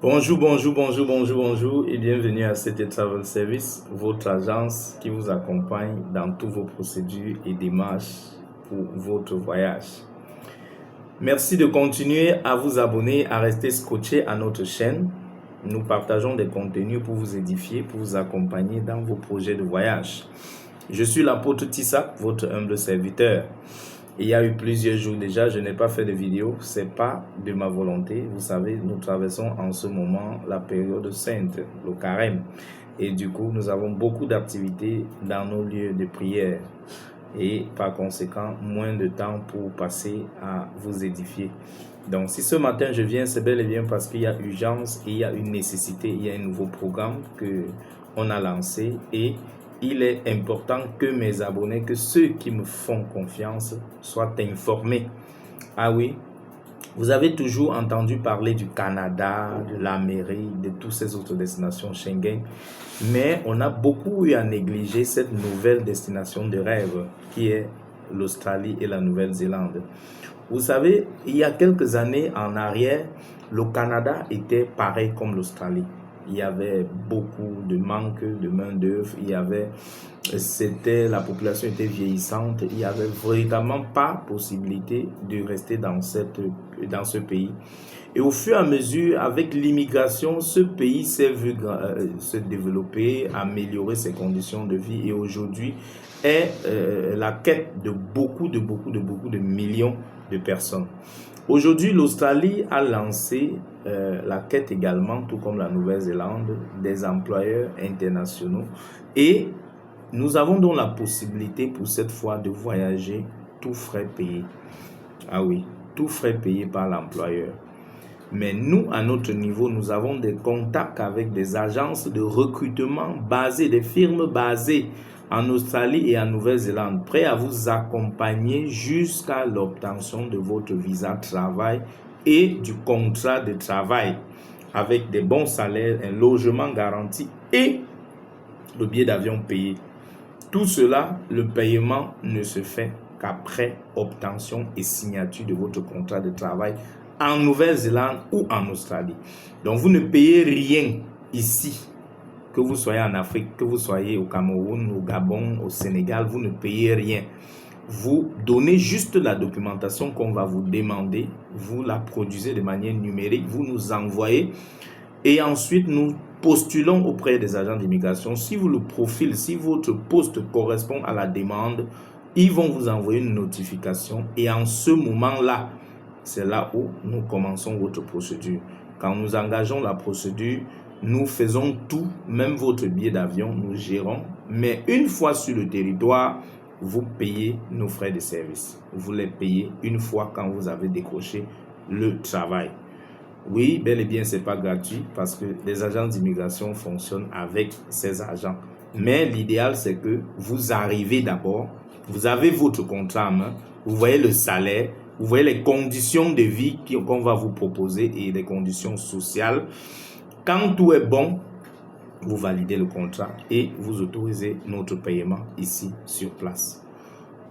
Bonjour, bonjour, bonjour, bonjour, bonjour et bienvenue à CT Travel Service, votre agence qui vous accompagne dans toutes vos procédures et démarches pour votre voyage. Merci de continuer à vous abonner, à rester scotché à notre chaîne. Nous partageons des contenus pour vous édifier, pour vous accompagner dans vos projets de voyage. Je suis l'apôtre Tissa, votre humble serviteur. Il y a eu plusieurs jours déjà, je n'ai pas fait de vidéo, ce n'est pas de ma volonté. Vous savez, nous traversons en ce moment la période sainte, le carême. Et du coup, nous avons beaucoup d'activités dans nos lieux de prière. Et par conséquent, moins de temps pour passer à vous édifier. Donc, si ce matin je viens, c'est bel et bien parce qu'il y a urgence, et il y a une nécessité, il y a un nouveau programme qu'on a lancé et il est important que mes abonnés, que ceux qui me font confiance soient informés. Ah oui, vous avez toujours entendu parler du Canada, de l'Amérique, de toutes ces autres destinations Schengen, mais on a beaucoup eu à négliger cette nouvelle destination de rêve qui est l'Australie et la Nouvelle-Zélande. Vous savez, il y a quelques années en arrière, le Canada était pareil comme l'Australie. Il y avait beaucoup de manque de main-d'œuvre, la population était vieillissante, il n'y avait véritablement pas possibilité de rester dans ce pays. Et au fur et à mesure, avec l'immigration, ce pays s'est vu se développer, améliorer ses conditions de vie et aujourd'hui est la quête de beaucoup de millions de personnes. Aujourd'hui, l'Australie a lancé la quête également, tout comme la Nouvelle-Zélande, des employeurs internationaux et nous avons donc la possibilité pour cette fois de voyager tout frais payés. Ah oui, tout frais payés par l'employeur. Mais nous, à notre niveau, nous avons des contacts avec des agences de recrutement des firmes basées en Australie et en Nouvelle-Zélande, prêts à vous accompagner jusqu'à l'obtention de votre visa de travail et du contrat de travail avec des bons salaires, un logement garanti et le billet d'avion payé. Tout cela, le paiement ne se fait qu'après obtention et signature de votre contrat de travail en Nouvelle-Zélande ou en Australie. Donc, vous ne payez rien ici. Que vous soyez en Afrique, que vous soyez au Cameroun, au Gabon, au Sénégal, vous ne payez rien. Vous donnez juste la documentation qu'on va vous demander. Vous la produisez de manière numérique. Vous nous envoyez et ensuite nous postulons auprès des agents d'immigration. Si votre poste correspond à la demande, ils vont vous envoyer une notification et en ce moment-là, c'est là où nous commençons votre procédure. Quand nous engageons la procédure, nous faisons tout, même votre billet d'avion, nous gérons. Mais une fois sur le territoire, vous payez nos frais de service. Vous les payez une fois quand vous avez décroché le travail. Oui, bel et bien, ce n'est pas gratuit parce que les agents d'immigration fonctionnent avec ces agents. Mais l'idéal, c'est que vous arrivez d'abord, vous avez votre contrat en main, vous voyez le salaire, vous voyez les conditions de vie qu'on va vous proposer et les conditions sociales. Quand tout est bon, vous validez le contrat et vous autorisez notre paiement ici sur place.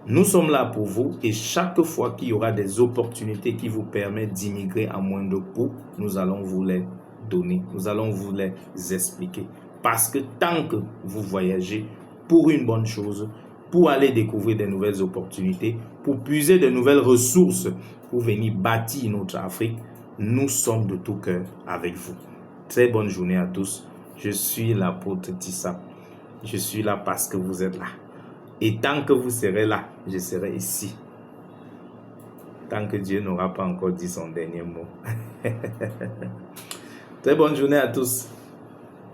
Nous sommes là pour vous et chaque fois qu'il y aura des opportunités qui vous permettent d'immigrer à moindre coût, nous allons vous les donner, nous allons vous les expliquer. Parce que tant que vous voyagez pour une bonne chose, pour aller découvrir de nouvelles opportunités, pour puiser de nouvelles ressources, pour venir bâtir notre Afrique, nous sommes de tout cœur avec vous. Très bonne journée à tous. Je suis l'apôtre Tissa. Je suis là parce que vous êtes là. Et tant que vous serez là, je serai ici. Tant que Dieu n'aura pas encore dit son dernier mot. Très bonne journée à tous.